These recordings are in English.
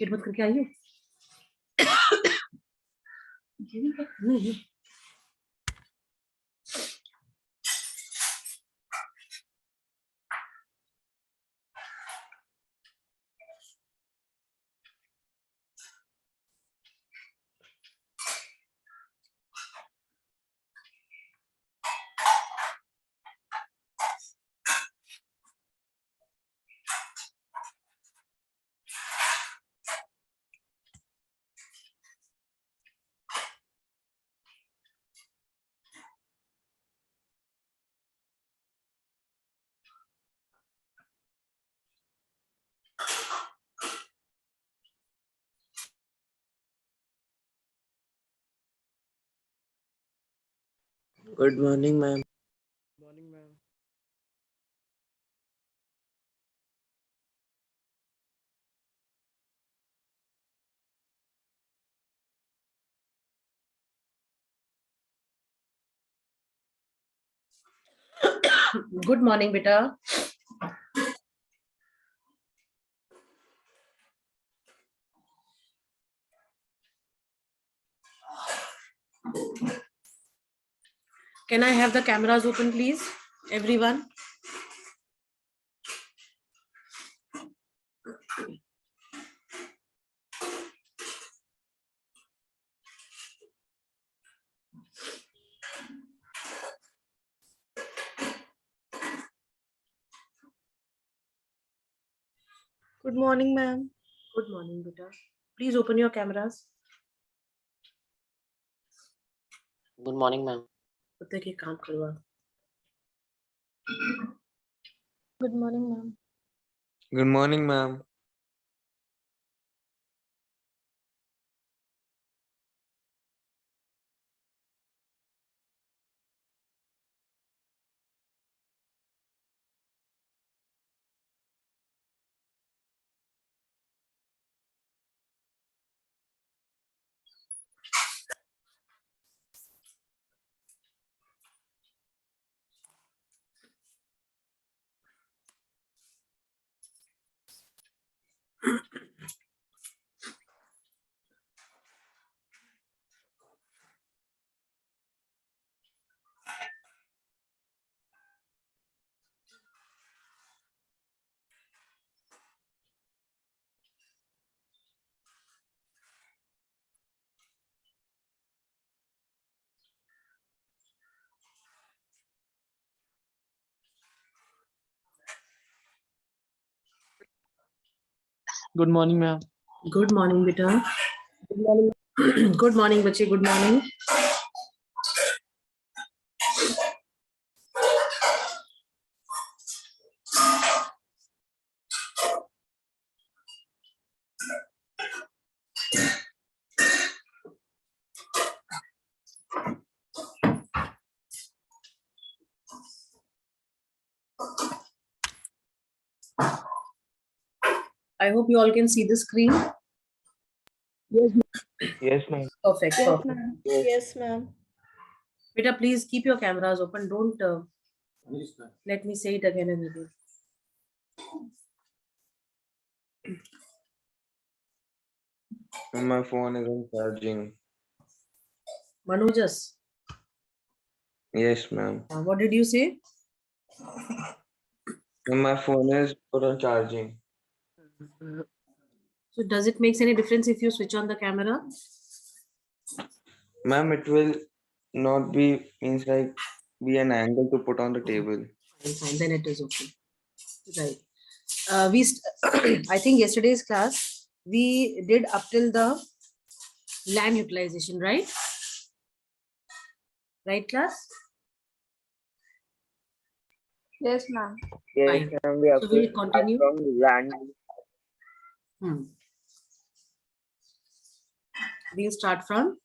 Chit मत करके आई हो? नहीं। Good morning, ma'am. Morning, ma'am. Good morning, beta. Can I have the cameras open, please, everyone? Good morning, ma'am. Good morning, beta. Please open your cameras. Good morning, ma'am. पता है कि काम करवा. Good morning, ma'am. Good morning, ma'am. Good morning, ma'am. Good morning, beta. Good morning. Good morning, बच्चे. Good morning. I hope you all can see the screen. Yes, Yes, ma'am. Perfect. yes, Perfect. ma'am. Yes, ma'am. Beta, please keep your cameras open. Don't let me say it again and again. And my phone is on charging. Manujas, Yes, ma'am. what did you say? And my phone is put on charging. So does it make any difference if you switch on the camera? Ma'am, it will not be means like be an angle to put on the table. Fine, fine. Then it is okay. Right. I think yesterday's class we did up till the land utilization, right? Right, class? Yes, ma'am. Yes, Fine. ma'am. We have So to we'll start continue. from land. We'll start from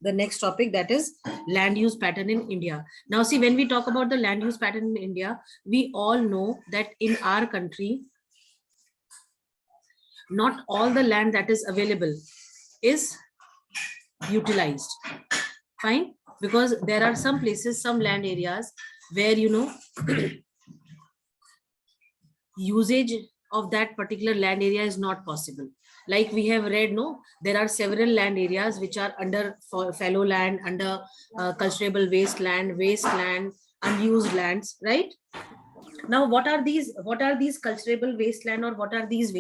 the next topic, that is land use pattern in India. Now see, when we talk about the land use pattern in India, we all know that in our country, not all the land that is available is utilized. Fine, because there are some places, some land areas where usage of that particular land area is not possible. Like we have read, no, there are several land areas which are under fallow land, under cultivable wasteland, unused lands, right? Now, what are these cultivable wasteland, or what are these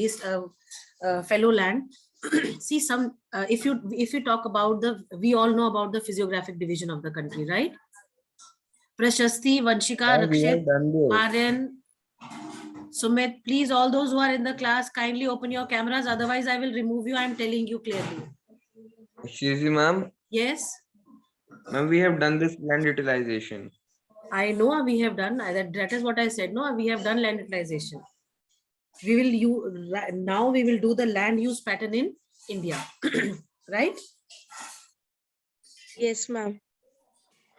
fallow land? See, some if you talk about we all know about the physiographic division of the country, right? Prashasti, Vanshika, Yeah, we Rakshit, have done this. Aryan, Sumit, please, all those who are in the class, kindly open your cameras. Otherwise, I will remove you. I am telling you clearly. Excuse me, ma'am. Yes, Ma'am, we have done this land utilization. I know we have done that is what I said. No, we have done land utilization. We will now we will do the land use pattern in India, right? Yes, ma'am.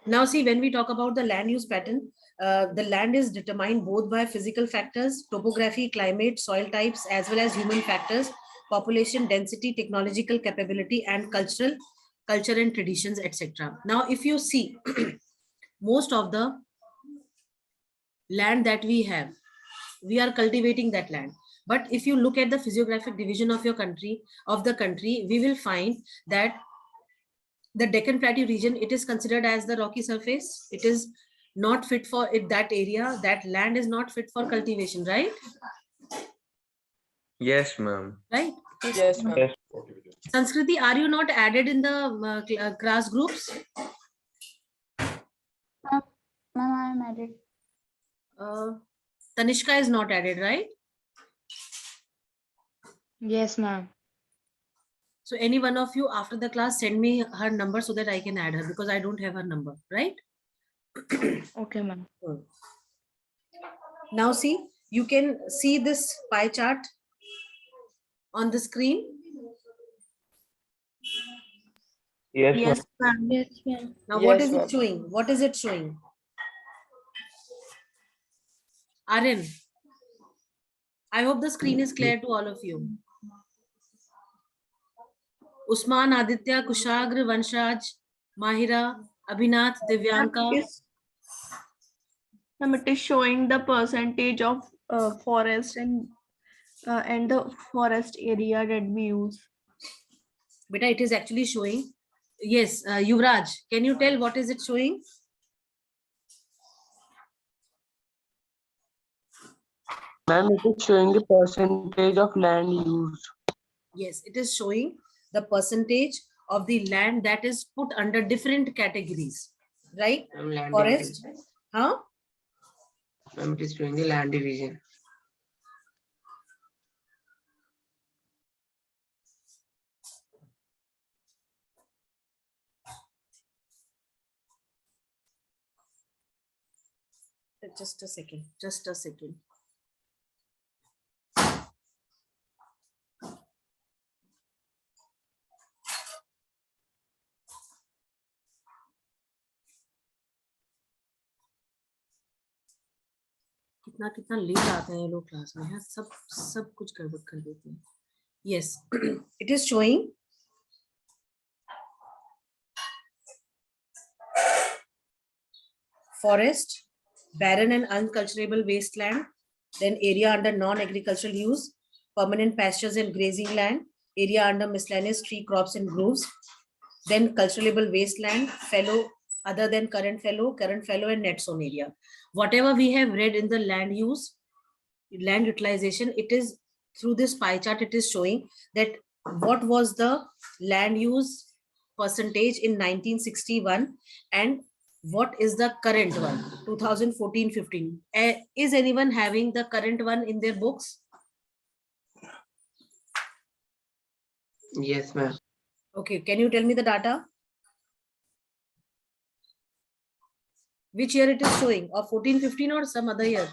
Now, see, when we talk about the land use pattern, the land is determined both by physical factors, topography, climate, soil types, as well as human factors, population density, technological capability, and culture and traditions, etc. Now, if you see, most of the land that we are cultivating that land. But if you look at the physiographic division of the country, we will find that the Deccan Plateau region, it is considered as the rocky surface. It is not fit for it. That area, that land is not fit for cultivation, right? Yes, ma'am. Right. Yes, ma'am. Yes. Sanskriti, are you not added in the class groups? Ma'am, I am added. Tanishka is not added, right? Yes, ma'am. So any one of you after the class, send me her number so that I can add her, because I don't have her number, right? Okay, ma'am. Now see, you can see this pie chart on the screen. Yes, ma'am. Yes, ma'am. Yes, ma'am. Now, Yes, what is ma'am. it showing? What is it showing? Aryan, I hope the screen is clear to all of you. Usman, Aditya, Kushagra, Vanshaj, Mahira, Abhinath, Divyanka. Ma'am, it is showing the percentage of forest and the forest area that we use. Beta, it is actually showing. Yes, Yuvraj, can you tell what is it showing? Ma'am, it is showing the percentage of land used. Yes, it is showing the percentage of the land that is put under different categories, right? Land Forest, division. huh? Ma'am, it is showing the land division. Just a second, just a second. कितना कितना late आते हैं ये लोग class में, है सब कुछ गड़बड़ कर देते हैं. Yes, it is showing forest, barren and uncultivable wasteland, then area under non-agricultural use, permanent pastures and grazing land, area under miscellaneous tree crops and groves, then cultivable wasteland, fallow, other than current fallow and net sown area. Whatever we have read in the land use, land utilization, it is through this pie chart, it is showing that what was the land use percentage in 1961 and what is the current one, 2014-15. Is anyone having the current one in their books? Yes, ma'am. Okay, can you tell me the data? Which year it is showing, or 14-15 or some other year?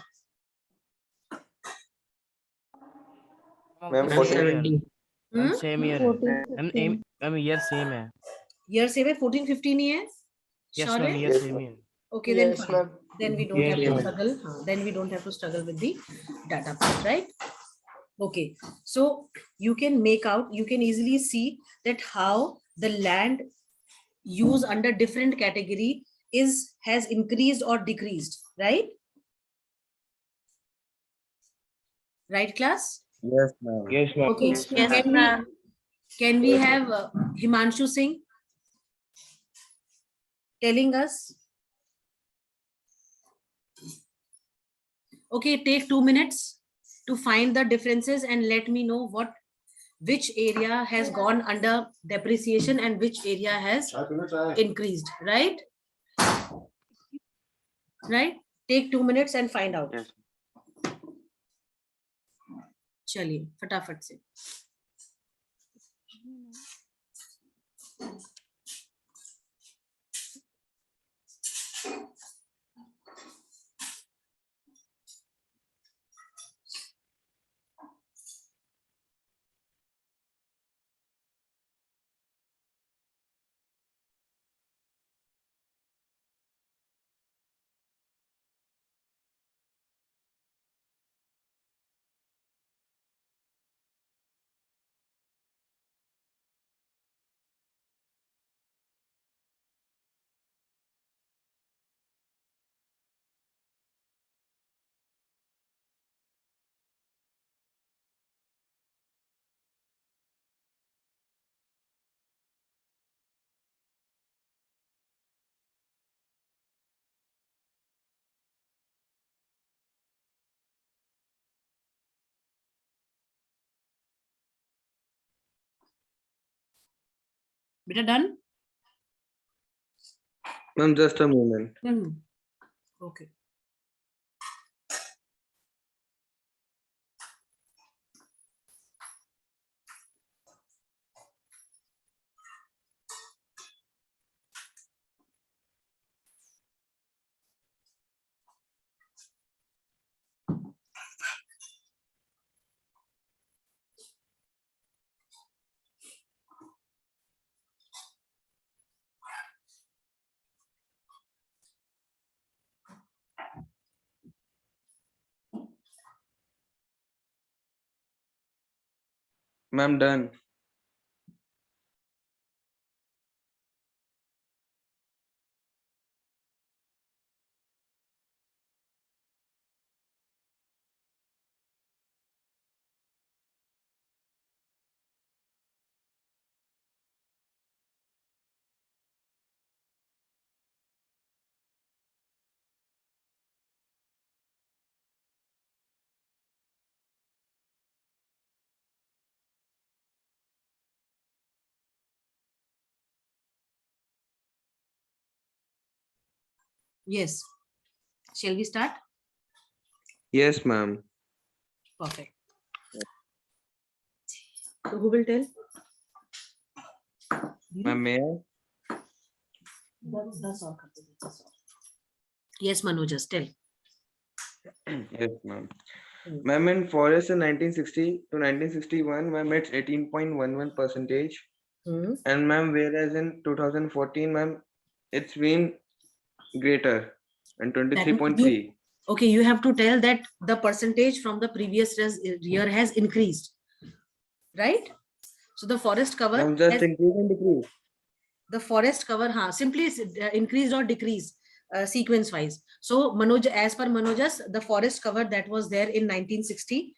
Ma'am, Ma'am, 14. 70. Hmm? Same year है ma'am year same है. Year से 14-15 ही है? Yes Sure ma'am है? Year same ही है. Okay, then Yes, fine. ma'am. Then we don't have to Yes. struggle. Then we don't have to struggle with the data part, right? Okay, so you can make out, you can easily see that how the land use under different category has increased or decreased, right? Right, class? Yes, ma'am. Yes, ma'am. Okay. Yes, Can we, ma'am. can we have Himanshu Singh telling us? Okay, take 2 minutes to find the differences and let me know which area has gone under depreciation and which area has increased, right? Right? Take 2 minutes and find out. Yes. चलिए फटाफट से. Beta done? Ma'am, just a moment. Okay. Ma'am, done. Yes. Shall we start? Yes, ma'am. Perfect. So who will tell? Ma'am, may I? Yes, Manu, just tell. Yes, ma'am. Hmm. Ma'am, in forest in 1960 to 1961, ma'am, it's 18.11%. Hmm. And ma'am, whereas in 2014, ma'am, it's been greater and That means 23.3. Okay, you have to tell that the percentage from the previous year has increased, right? So the forest cover Ma'am, just has, increase and decrease. the forest cover, simply increased or decreased sequence wise. So Manoj, as per Manoj's, the forest cover that was there in 1960,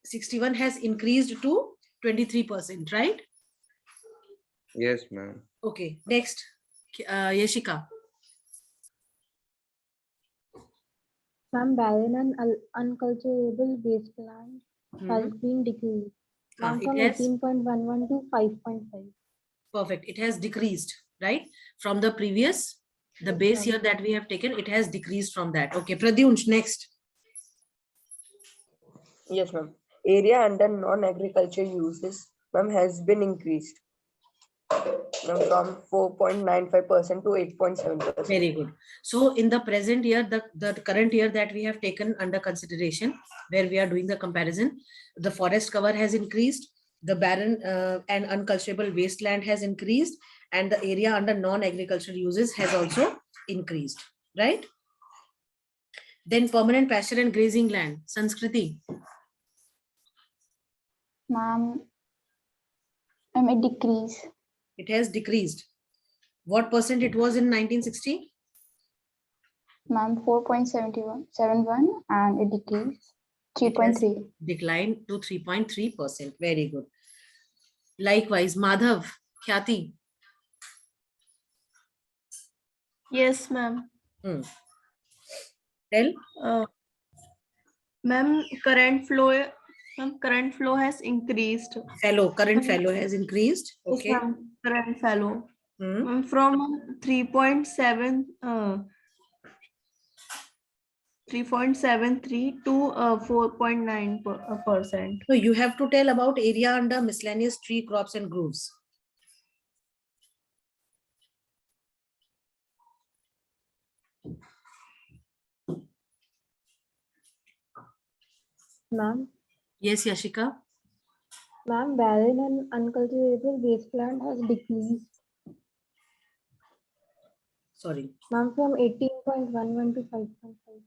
61 has increased to 23%, right? Yes, ma'am. Okay, next, Yeshika. Some barren and unculturable wasteland has been decreased. Ma'am, It from has 18.11 to 5.5. perfect. It has decreased, right? From the previous, the base year that we have taken, it has decreased from that. Okay, Pradyunsh, next. Yes, ma'am. Area under non-agriculture uses, ma'am, has been increased, ma'am, from 4.95% to 8.7%. Very good. So in the present year, the current year that we have taken under consideration, where we are doing the comparison, the forest cover has increased, the barren and unculturable wasteland has increased, and the area under non-agricultural uses has also increased, right? Then permanent pasture and grazing land, Sanskriti. Ma'am, it decrease. It has decreased. What percent it was in 1960? Ma'am, 4.71 and it decreased. 3.3. Declined to 3.3%. Very good. Likewise, Madhav, Khyati. Yes, ma'am. Tell. Ma'am, current flow has increased. Current fellow has increased. Yes, Okay. ma'am. Current fellow. Hmm. From 3.73 to 4.9%. So you have to tell about area under miscellaneous tree crops and groves. Ma'am, Yes, Yashika. ma'am, barren and uncultivable wasteland has decreased. Sorry. Ma'am, from 18.11 to 5.5.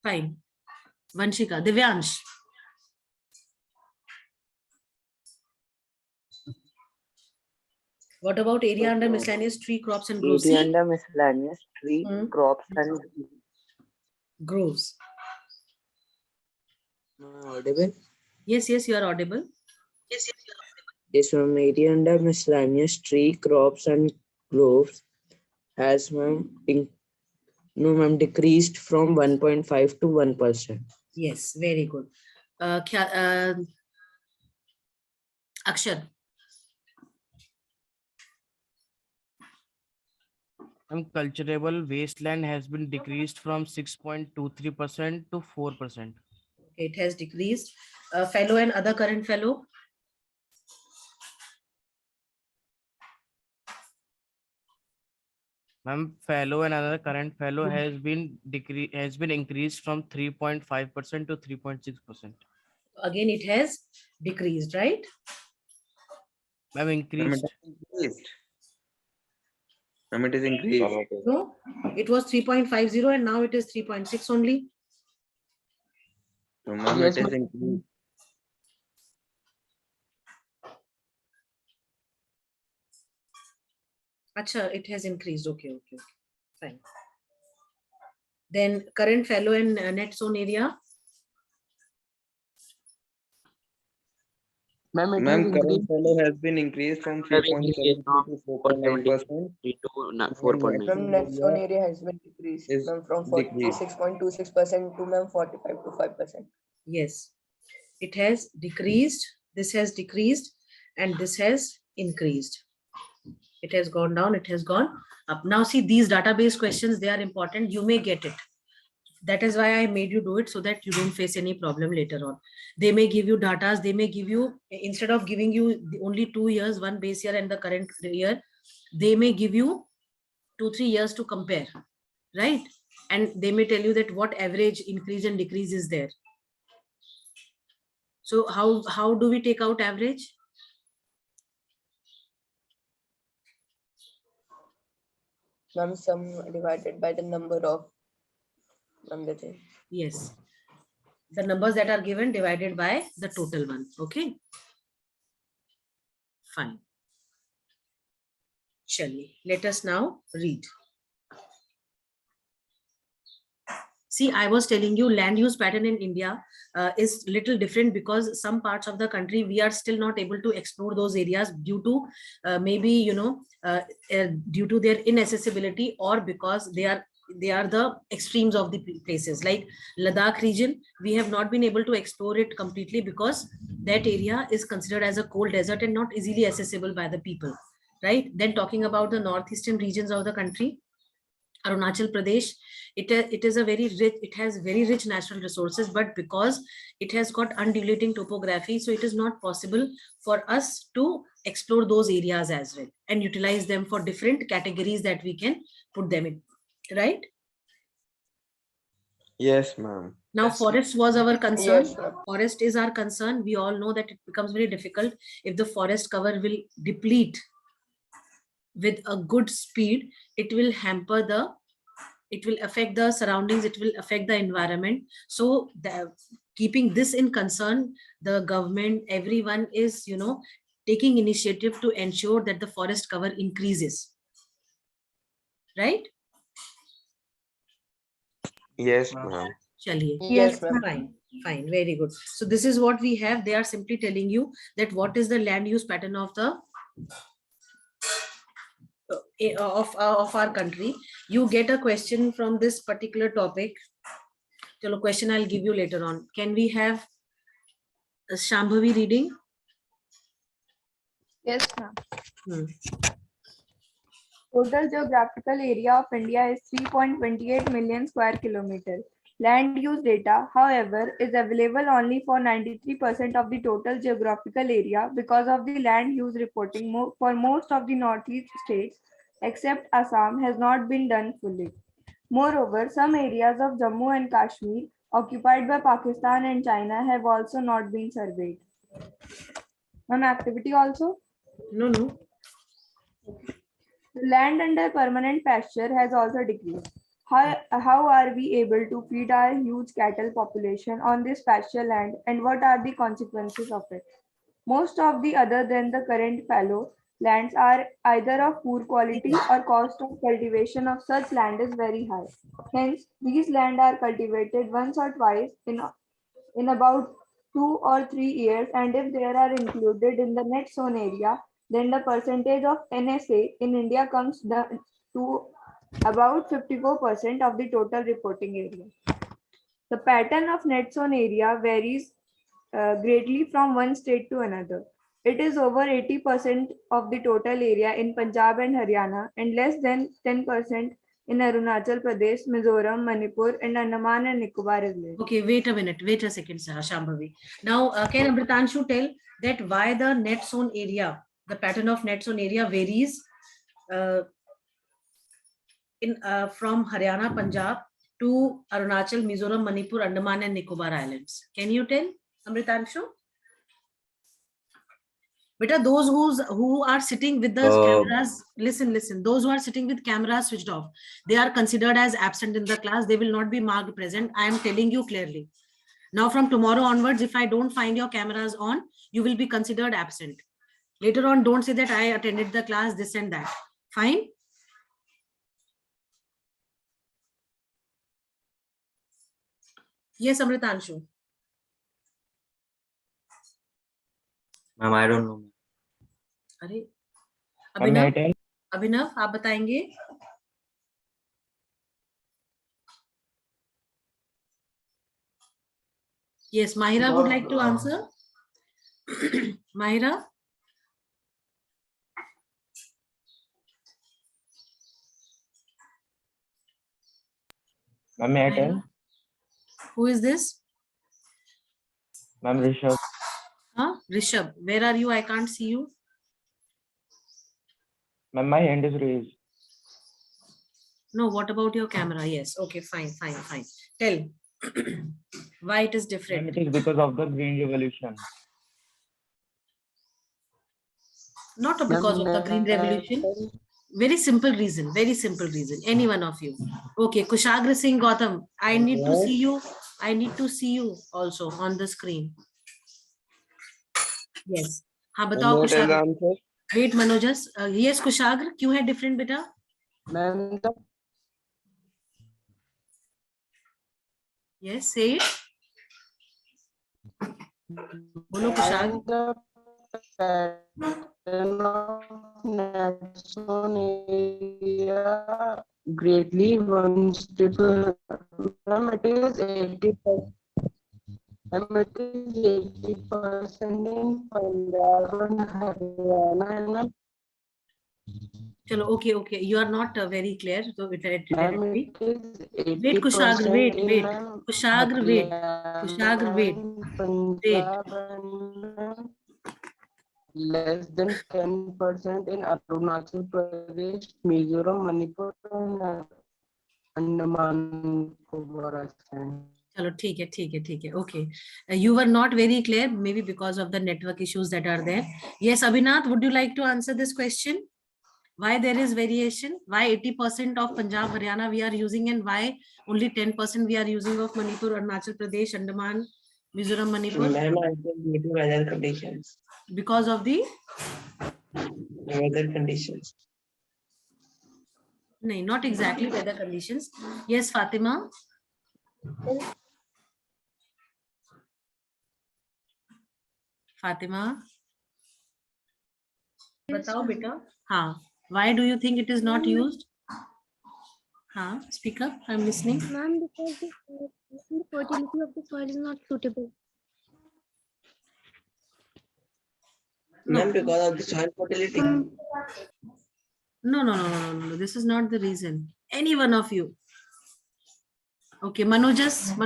Fine. Vanshika. Divyansh. What about area under miscellaneous tree crops and groves? Area See? under miscellaneous tree crops and Groves. audible. Yes, you are audible. This one, area under miscellaneous tree crops and groves has decreased from 1.5 to 1%. Yes, very good. Akshar. Cultivable wasteland has been decreased from 6.23% to 4%. It has decreased. Fellow and other current fellow. Ma'am, fellow and another current fellow has been increased from 3.5% to 3.6%. Again, it has decreased, right? Ma'am, increased. It is increased. No, it was 3.50 and now it is 3.6 only. So, ma'am, Yes, it is ma'am. increased. Acha, it has increased. Okay. Fine. Then current fellow and net zone area. Ma'am, it has Ma'am, current increased. fellow has been increased from Has increased 3.73 to 4.9%. to 4.9. Ma'am, net zone area has been decreased. Is Ma'am, from decreased. 46.26% to ma'am 45 to 5%. Yes, it has decreased. This has decreased and this has increased. It has gone down, it has gone up. Now see, these database questions, they are important. You may get it. That is why I made you do it, so that you don't face any problem later on. They may give you data, they may give you, instead of giving you only 2 years, one base year and the current year, they may give you 2-3 years to compare, right? And they may tell you that what average increase and decrease is there. So how do we take out average? Ma'am, sum divided by the number of. Yes, the numbers that are given divided by the total one. Okay, fine. Shall let us now read. See, I was telling you land use pattern in India is little different, because some parts of the country we are still not able to explore those areas due to maybe due to their inaccessibility, or because they are the extremes of the places. Like Ladakh region, we have not been able to explore it completely because that area is considered as a cold desert and not easily accessible by the people, right? Then talking about the northeastern regions of the country, Arunachal Pradesh, it is a very rich, it has very rich natural resources, but because it has got undulating topography, so it is not possible for us to explore those areas as well and utilize them for different categories that we can put them in, right? Yes, ma'am. Now, forest was our concern. Yes, ma'am. Forest is our concern. We all know that it becomes very difficult if the forest cover will deplete with a good speed. It will hamper it will affect the surroundings, it will affect the environment. So keeping this in concern, the government, everyone is taking initiative to ensure that the forest cover increases, right? Yes, ma'am. Chaliye. Yes, ma'am. Fine, very good. So this is what we have. They are simply telling you that what is the land use pattern of the of our country. You get a question from this particular topic. Chalo, question I'll give you later on. Can we have Shambhavi reading? Yes, ma'am. Hmm. Total geographical area of India is 3.28 million square kilometers. Land use data, however, is available only for 93% of the total geographical area because of the land use reporting for most of the northeast states, except Assam, has not been done fully. Moreover, some areas of Jammu and Kashmir occupied by Pakistan and China have also not been surveyed. Ma'am, activity also? No. The land under permanent pasture has also decreased. How are we able to feed our huge cattle population on this pasture land, and what are the consequences of it? Most of the other than the current fallow lands are either of poor quality or cost of cultivation of such land is very high. Hence, these land are cultivated once or twice in about 2 or 3 years, and if they are included in the net sown area, then the percentage of NSA in India comes down to about 54% of the total reporting area. The pattern of net sown area varies greatly from one state to another. It is over 80% of the total area in Punjab and Haryana, and less than 10% in Arunachal Pradesh, Mizoram, Manipur, and Andaman and Nicobar Islands. Okay, wait a second, Shambhavi. Now, can Amritanshu tell that why the net zone area, the pattern of net zone area varies from Haryana, Punjab to Arunachal, Mizoram, Manipur, Andaman and Nicobar Islands? Can you tell, Amritanshu? Beta, those who are sitting with the cameras, listen, those who are sitting with cameras switched off, they are considered as absent in the class. They will not be marked present. I am telling you clearly. Now from tomorrow onwards, if I don't find your cameras on, you will be considered absent. Later on, don't say that I attended the class, this and that. Fine? Yes, Amritanshu. Ma'am, I don't know. अरे Ma'am, may I Abhinav tell? अभिनव आप बताएंगे? Yes, Mahira would like to answer. Mahira? Ma'am, may I tell? Who is this? Ma'am, Rishabh. Huh? Rishabh. Where are you? I can't see you. Ma'am, my hand is raised. No, what about your camera? Yes. Okay, fine. Tell. Why it is Ma'am, different? it is because of the Green Revolution. Not because of the Green Revolution. Very simple reason. Any one of you. Okay, Kushagra Singh Gautam. I need to see you. I need to see you also on the screen. Yes. हाँ बताओ What is the Kushagra. answer? Wait Manojas. Yes कुशाग्र. क्यों है different बेटा? Ma'am, Yes, say it. बोलो कुशाग्र. the pattern of net zone area greatly once to ma'am, it is 80%. Ma'am, it is 80% in Punjab and Haryana and चलो okay. You are not very clear. So let ma'am, me. it is Wait Kushagra. 80% Wait. in ma'am, Kushagra wait. Kushagra wait. Haryana and Punjab and less than 10% in Arunachal Pradesh, Mizoram, Manipur, and Andaman Nicobar Islands. चलो ठीक है. Okay. You were not very clear, maybe because of the network issues that are there. Yes, Abhinath, would you like to answer this question? Why there is variation? Why 80% of Punjab, Haryana we are using, and why only 10% we are using of Manipur, Arunachal Pradesh, Andaman, Mizoram, Manipur? Ma'am, I think due to weather conditions. Because of the? Weather conditions. No, not exactly weather conditions. Yes, Fatima. Fatima, बताओ बेटा. हाँ, why do you think it is not used? हाँ, speak up, I'm listening. Ma'am, because the fertility of the soil is not suitable. No. Ma'am, because of the soil fertility. No. This is not the reason. Any one of you. Okay, Manojas.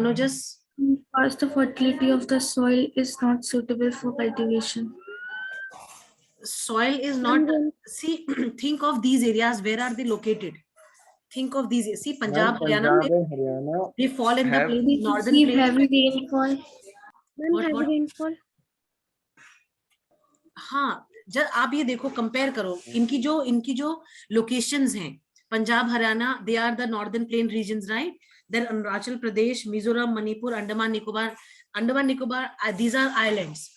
Because the fertility of the soil is not suitable for cultivation. Soil is not. See, think of these areas. Where are they located? Think of these. See, Punjab, Haryana. They fall in the have- plain, We northern receive plains. heavy rainfall. Ma'am, What- heavy what? rainfall. हाँ, जब आप ये देखो, compare करो इनकी जो locations हैं, Punjab Haryana, they are the northern plain regions, right? Then Arunachal Pradesh, Mizoram, Manipur, Andaman Nicobar, these are islands.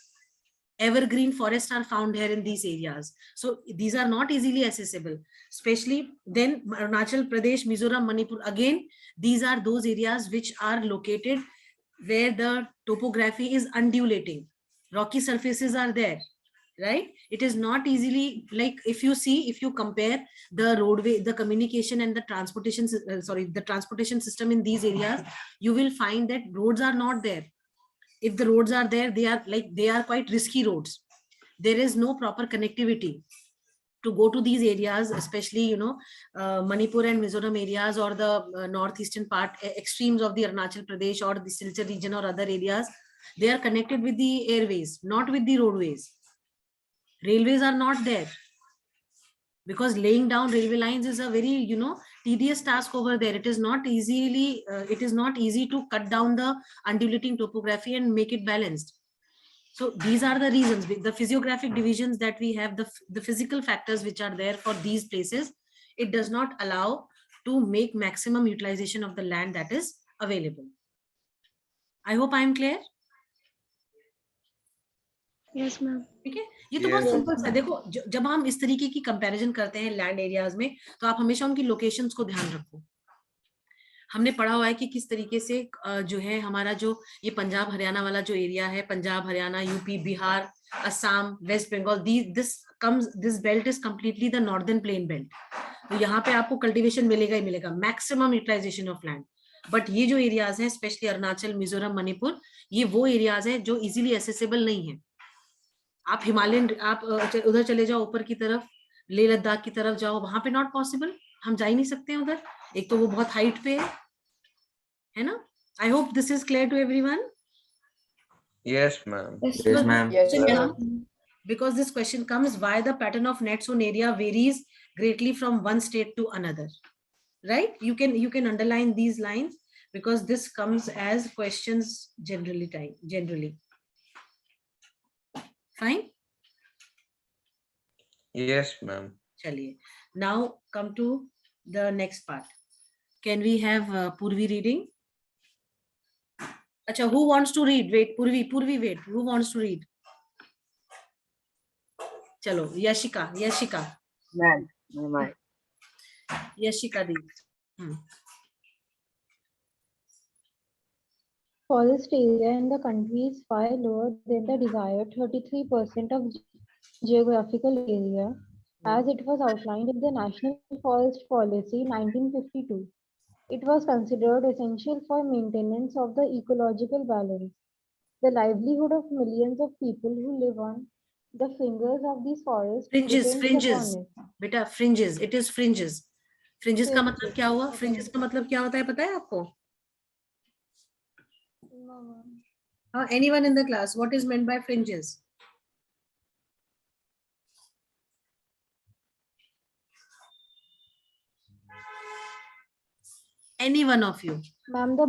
Evergreen forests are found here in these areas, so these are not easily accessible. Especially then Arunachal Pradesh, Mizoram, Manipur, again these are those areas which are located where the topography is undulating, rocky surfaces are there, right? It is not easily, like if you compare the roadway, the communication and the transportation the transportation system in these areas, you will find that roads are not there. If the roads are there, they are quite risky roads. There is no proper connectivity to go to these areas, especially Manipur and Mizoram areas, or the northeastern part, extremes of the Arunachal Pradesh or the Silchar region or other areas. They are connected with the airways, not with the roadways. Railways are not there, because laying down railway lines is a very tedious task over there. It is not easy to cut down the undulating topography and make it balanced. So these are the reasons, the physiographic divisions that we have, the physical factors which are there for these places. It does not allow to make maximum utilization of the land that is available. I hope I am clear. Yes, ma'am. ठीक है, ये तो बहुत simple सा. देखो, जब हम इस तरीके की कंपैरिजन करते हैं लैंड एरियाज में, तो आप हमेशा उनकी लोकेशंस को ध्यान रखो. हमने पढ़ा हुआ है कि किस तरीके से जो है हमारा जो ये पंजाब हरियाणा वाला जो एरिया है, Punjab Haryana, UP, Bihar, Assam, West Bengal, this belt is completely the northern plain belt. तो यहाँ पे आपको कल्टीवेशन मिलेगा ही मिलेगा, maximum utilization of land. But ये जो एरियाज हैं, स्पेशली अरुणाचल, मिजोरम, मणिपुर, ये वो एरियाज हैं जो इजीली एसेसिबल नहीं है. आप हिमालयन, आप उधर चले जाओ ऊपर की तरफ, लेह लद्दाख की तरफ जाओ, वहां पे नॉट पॉसिबल, हम जा ही नहीं सकते हैं उधर. एक तो वो बहुत हाइट पे है ना. I hope this is clear to everyone. Yes, ma'am. Yes, ma'am. Yes, Yeah. ma'am. Because this question comes, why the pattern of net zone area varies greatly from one state to another, right? You can underline these lines, because this comes as questions generally. Fine. Yes, ma'am. Chaliye. Now come to the next part. Can we have Purvi reading? Acha, who wants to read? Wait, Purvi, wait. Who wants to read? Chalo, Yashika. Ma'am. Ma'am. Yashika di. Forest area in the country is far lower than the desired 33% of geographical area, as it was outlined in the National Forest Policy 1952. It was considered essential for maintenance of the ecological balance, the livelihood of millions of people who live on the fringes of these forests. depends Fringes. upon it. Beta, fringes. It is fringes. Fringes का Fringes. मतलब क्या हुआ? Fringes का मतलब क्या होता है, पता है आपको? No, ma'am. Anyone in the class, what is meant by fringes? Any one of you? Ma'am, the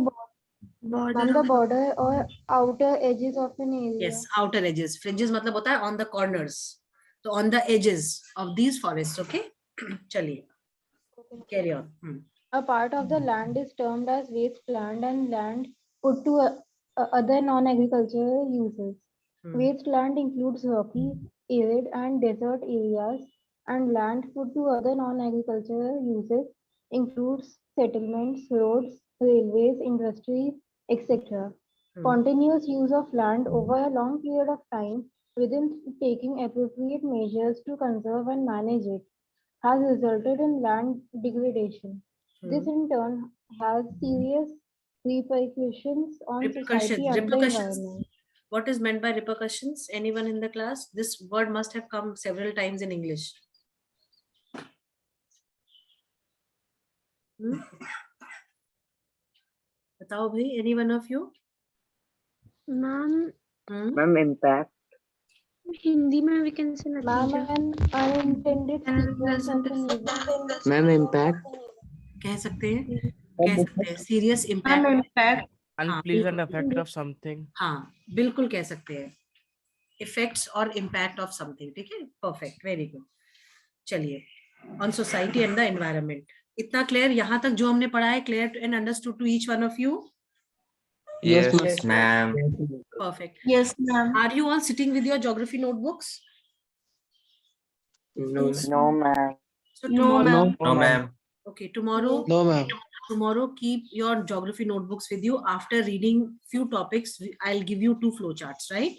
border or outer edges of an area. Yes, outer edges. Fringes मतलब होता है on the corners. So on the edges of these forests, okay? चलिए, carry on. A part of the land is termed as wasteland and land put to other non-agricultural uses. Wasteland includes rocky, arid, and desert areas, and land put to other non-agricultural uses includes settlements, roads, railways, industries, etc. Continuous use of land over a long period of time within taking appropriate measures to conserve and manage it has resulted in land degradation. This in turn has serious repercussions on society and the Repercussions. environment. What is meant by repercussions? Anyone in the class? This word must have come several times in English. बताओ भाई, any one of you? Ma'am, Ma'am, impact. Hindi में we can say Ma'am, an unintended sequence of an event. Ma'am, impact. कह सकते हैं, कह सकते हैं serious impact. impact. Unpleasant effect of something. हाँ, बिल्कुल कह सकते हैं, effects और impact of something. ठीक है, perfect, very good. चलिए, on society and the environment. इतना clear यहाँ तक जो हमने पढ़ा है, clear and understood to each one of you? Yes, ma'am. Perfect. Yes, ma'am. Are you all sitting with your geography notebooks? No, ma'am. So No, tomorrow, ma'am. No, ma'am. okay, tomorrow, No, ma'am. tomorrow keep your geography notebooks with you. After reading few topics, I'll give you 2 flowcharts, right?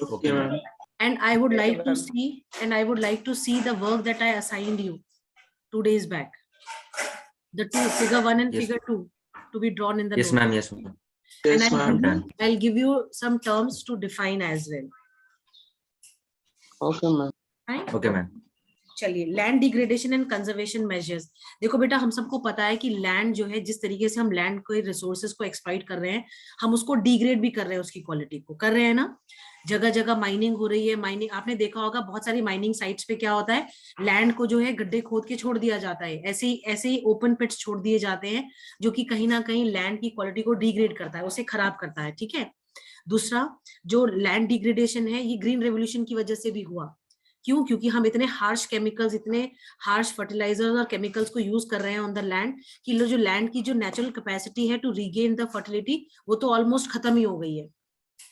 Okay, ma'am. And I would like to ma'am. see the work that I assigned you 2 days back. The two, figure 1 and Yes. figure 2, to be drawn in the Yes, note. ma'am. Yes, ma'am. And Yes, ma'am. I'll give you some terms to define as well. Okay, ma'am. Right? Okay, ma'am. चलिए, land degradation and conservation measures. देखो बेटा, हम सबको पता है कि land जो है, जिस तरीके से हम लैंड को रिसोर्सेज को एक्सप्लॉइट कर रहे हैं, हम उसको डिग्रेड भी कर रहे हैं, उसकी क्वालिटी को कर रहे हैं ना. जगह जगह माइनिंग हो रही है. माइनिंग आपने देखा होगा, बहुत सारी माइनिंग साइट्स पे क्या होता है, लैंड को जो है गड्ढे खोद के छोड़ दिया जाता है. ऐसे ही ओपन पिट्स छोड़ दिए जाते हैं, जो कि कहीं ना कहीं लैंड की क्वालिटी को डिग्रेड करता है, उसे खराब करता है. ठीक है. दूसरा, जो लैंड डिग्रेडेशन है, ये ग्रीन रेवोल्यूशन की वजह से भी हुआ. क्यों? क्योंकि हम इतने हार्श केमिकल्स, इतने हार्श फर्टिलाइजर्स और केमिकल्स को यूज कर रहे हैं ऑन द लैंड कि जो लैंड की जो नेचुरल कैपेसिटी है टू रीगेन द फर्टिलिटी, वो तो ऑलमोस्ट खत्म ही हो गई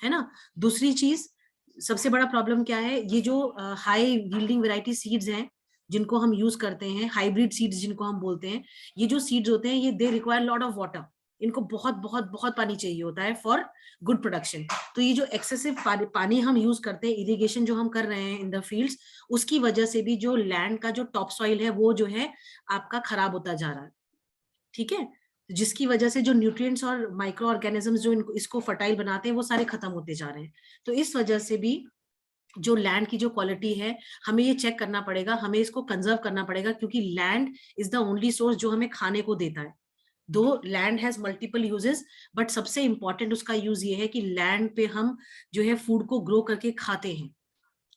है ना. दूसरी चीज, सबसे बड़ा प्रॉब्लम क्या है, ये जो हाई यील्डिंग वैरायटी सीड्स हैं जिनको हम यूज करते हैं, हाइब्रिड सीड्स जिनको हम बोलते हैं, ये जो सीड्स होते हैं, ये they require lot of water. इनको बहुत बहुत बहुत पानी चाहिए होता है फॉर गुड प्रोडक्शन. तो ये जो एक्सेसिव पानी हम यूज करते हैं, इरिगेशन जो हम कर रहे हैं इन द फील्ड्स, उसकी वजह से भी जो लैंड का जो टॉप सॉइल है, वो जो है आपका खराब होता जा रहा है. ठीक है. जिसकी वजह से जो न्यूट्रिएंट्स और माइक्रो ऑर्गेनिजम्स जो इसको फर्टाइल बनाते हैं, वो सारे खत्म होते जा रहे हैं. तो इस वजह से भी जो लैंड की जो क्वालिटी है, हमें ये चेक करना पड़ेगा, हमें इसको कंजर्व करना पड़ेगा, क्योंकि land is the only source जो हमें खाने को देता है. दो land has multiple uses, but सबसे इंपॉर्टेंट उसका यूज ये है कि लैंड पे हम जो है फूड को ग्रो करके खाते हैं.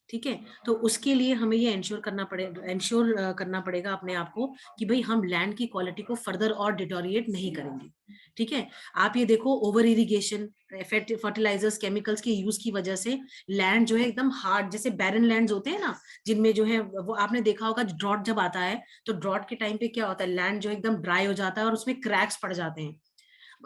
ठीक है. तो उसके लिए हमें ये इंश्योर करना पड़ेगा अपने आप को कि भाई हम लैंड की क्वालिटी को फर्दर और डिटोरिएट नहीं करेंगे. ठीक है. आप ये देखो, ओवर इरिगेशन, फर्टिलाइजर्स, केमिकल्स के यूज की वजह से लैंड जो है एकदम हार्ड, जैसे बैरन लैंड्स होते हैं ना, जिनमें जो है वो आपने देखा होगा, ड्रॉट जब आता है तो ड्रॉट के टाइम पे क्या होता है, लैंड जो एकदम ड्राई हो जाता है और उसमें क्रैक्स पड़ जाते हैं.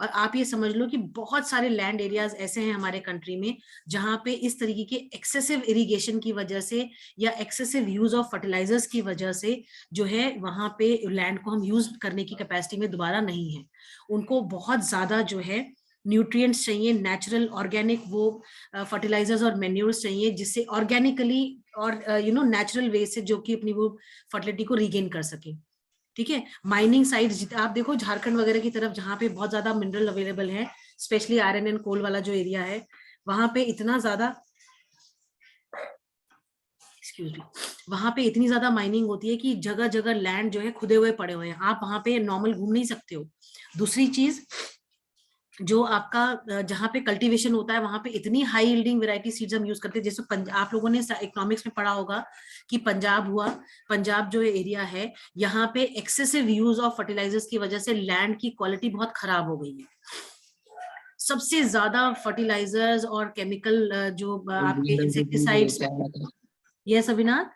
और आप ये समझ लो कि बहुत सारे लैंड एरियाज ऐसे हैं हमारे कंट्री में, जहां पे इस तरीके के एक्सेसिव इरिगेशन की वजह से या एक्सेसिव यूज ऑफ फर्टिलाइजर्स की वजह से जो है वहां पे लैंड को हम यूज करने की कैपेसिटी में दोबारा नहीं है. उनको बहुत ज्यादा जो है न्यूट्रिएंट्स चाहिए, नेचुरल ऑर्गेनिक वो फर्टिलाइजर्स और मेन्यूर्स चाहिए, जिससे ऑर्गेनिकली और नेचुरल वे से जो कि अपनी वो फर्टिलिटी को रीगेन कर सके. ठीक है. माइनिंग साइट्स आप देखो, झारखंड वगैरह की तरफ जहाँ पे बहुत ज्यादा मिनरल अवेलेबल है, स्पेशली आयरन एंड कोल वाला जो एरिया है, वहां पे इतना ज्यादा, एक्सक्यूज मी, वहां पे इतनी ज्यादा माइनिंग होती है कि जगह जगह लैंड जो है खुदे हुए पड़े हुए हैं, आप वहां पे नॉर्मल घूम नहीं सकते हो. दूसरी चीज, जो आपका जहाँ पे कल्टीवेशन होता है, वहां पे इतनी हाई यील्डिंग वैरायटी सीड्स हम यूज करते हैं. जैसे आप लोगों ने इकोनॉमिक्स में पढ़ा होगा कि पंजाब जो एरिया है, यहाँ पे एक्सेसिव यूज ऑफ फर्टिलाइजर्स की वजह से लैंड की क्वालिटी बहुत खराब हो गई है. सबसे ज्यादा फर्टिलाइजर्स और केमिकल जो आपके insecticides. Yes Avinash.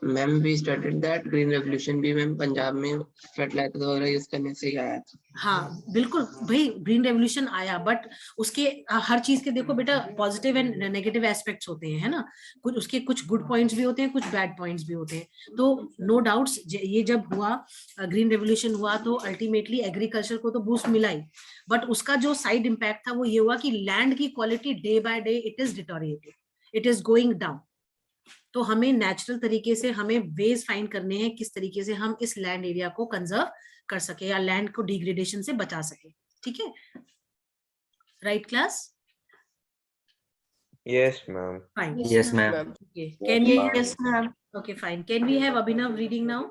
Ma'am we studied that green revolution भी मैम पंजाब में fertilizer वगैरह यूज करने से ही आया था। हाँ बिल्कुल भाई, ग्रीन रेवोल्यूशन आया, बट उसके हर चीज के देखो बेटा पॉजिटिव एंड नेगेटिव एस्पेक्ट्स होते हैं, है ना। कुछ उसके कुछ गुड पॉइंट्स भी होते हैं, कुछ बैड पॉइंट्स भी होते हैं। तो नो डाउट्स ये जब हुआ ग्रीन रेवोल्यूशन हुआ तो अल्टीमेटली एग्रीकल्चर को तो बूस्ट मिला ही, बट उसका जो साइड इम्पैक्ट था वो ये हुआ कि लैंड की quality day by day it is deteriorated, it is going down. तो हमें नेचुरल तरीके से हमें वेज फाइंड करने हैं किस तरीके से हम इस लैंड एरिया को कंजर्व कर सके या लैंड को डिग्रेडेशन से बचा सके। ठीक है, right class? Yes, ma'am. Fine, Yes, ma'am. Can we, Yes, okay fine, can we have Abhinav reading now?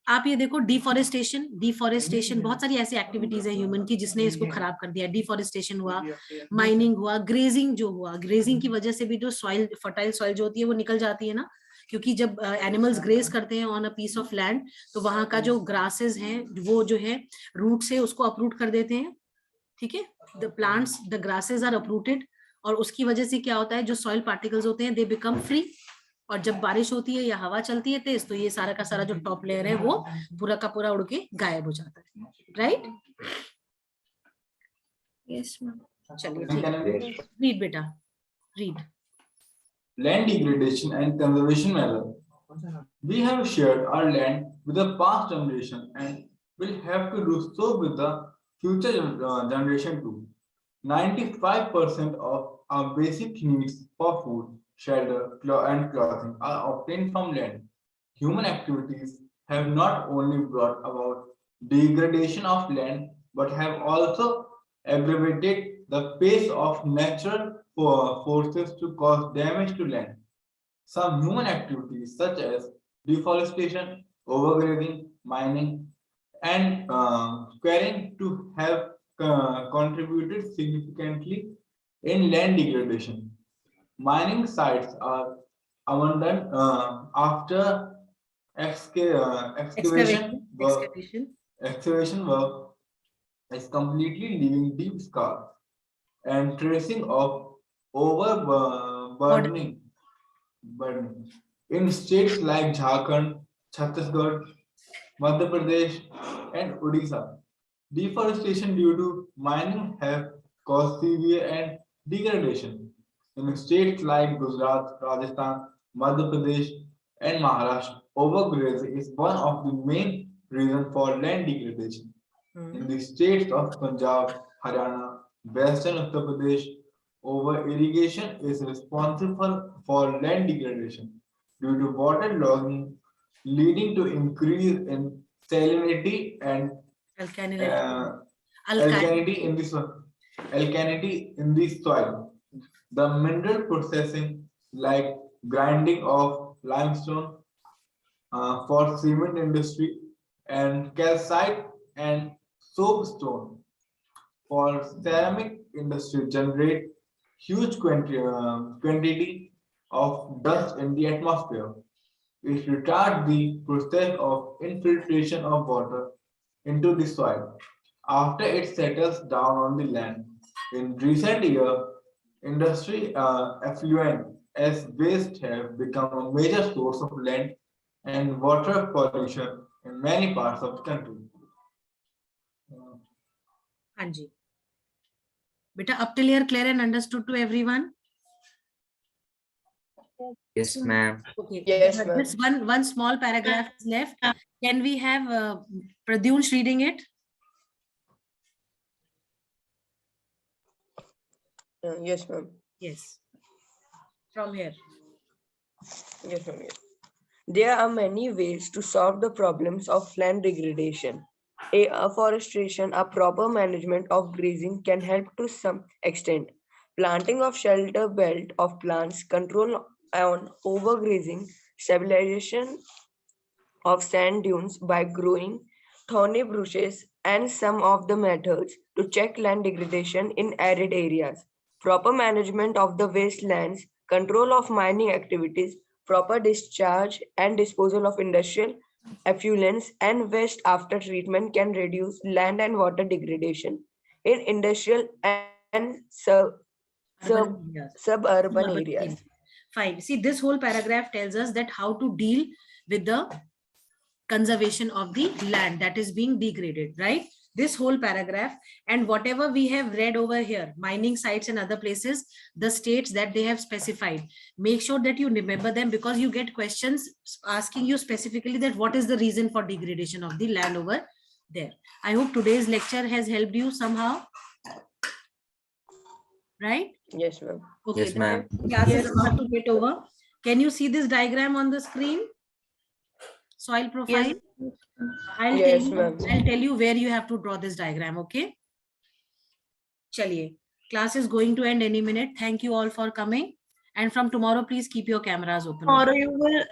आप ये देखो, डिफॉरेस्टेशन बहुत सारी ऐसी एक्टिविटीज है ह्यूमन की जिसने इसको खराब कर दिया। डिफॉरेस्टेशन हुआ, माइनिंग हुआ, ग्रेजिंग जो हुआ, ग्रेजिंग की वजह से भी जो सॉइल, फर्टाइल सॉइल जो होती है वो निकल जाती है ना, क्योंकि जब एनिमल्स ग्रेज करते हैं on a piece of land तो वहां का जो ग्रासेस हैं वो जो है रूट से उसको अपरूट कर देते हैं। ठीक है, the plants, the grasses are uprooted, और उसकी वजह से क्या होता है, जो सॉइल पार्टिकल्स होते हैं दे बिकम फ्री, और जब बारिश होती है या हवा चलती है तेज तो ये सारा का सारा जो टॉप लेयर है वो पूरा का पूरा उड़ के गायब हो जाता है। राइट? Yes ma'am. चलिए ठीक है, रीड बेटा, read. Land degradation and conservation measure. We have shared our land with the past generation and will have to do so with the future generation too. 95% of our basic needs for food, shelter, and clothing are obtained from land. Human activities have not only brought about degradation of land but have also aggravated the pace of natural forces to cause damage to land. Some human activities such as deforestation, overgrazing, mining, and quarrying to have contributed significantly in land degradation. Mining sites are abandoned after excavation work is completely leaving deep scars and tracing of overburdening in states like Jharkhand, Chhattisgarh, Madhya Pradesh, and Odisha. Deforestation due to mining have caused severe and degradation. In states like Gujarat, Rajasthan, Madhya Pradesh, and Maharashtra, overgrazing is one of the main reasons for land degradation. In the states of Punjab, Haryana, Western Uttar Pradesh, over irrigation is responsible for land degradation due to water logging, leading to increase in salinity and alkalinity in the soil. The mineral processing, like grinding of limestone for cement industry and calcite and soapstone for ceramic industry, generate huge quantity of dust in the atmosphere. It retards the process of infiltration of water into the soil after it settles down on the land. In recent years, industry effluent as waste have become a major source of land and water pollution in many parts of the country. हाँ जी बेटा, up till here clear and understood to everyone? Yes, ma'am. Okay. Yes, ma'am. This one small paragraph is left. Can we have Pradyumsh reading it? Yes, ma'am. Yes. From here. Yes, ma'am. Yes. There are many ways to solve the problems of land degradation. Afforestation, a proper management of grazing can help to some extent. Planting of shelter belt of plants, control on overgrazing, stabilization of sand dunes by growing thorny bushes, and some of the methods to check land degradation in arid areas. Proper management of the wastelands, control of mining activities, proper discharge and disposal of industrial effluents and waste after treatment can reduce land and water degradation in industrial and suburban areas. Fine. See, this whole paragraph tells us that how to deal with the conservation of the land that is being degraded, right? This whole paragraph, and whatever we have read over here, mining sites and other places, the states that they have specified, make sure that you remember them, because you get questions asking you specifically that what is the reason for degradation of the land over there. I hope today's lecture has helped you somehow, right? Yes, ma'am. Okay, Yes, ma'am. class is about to get over. Can you see this diagram on the screen? Soil profile. Yes, ma'am. I'll tell you where you have to draw this diagram, okay? Chaliye. Class is going to end any minute. Thank you all for coming. And from tomorrow, please keep your cameras open. Tomorrow you will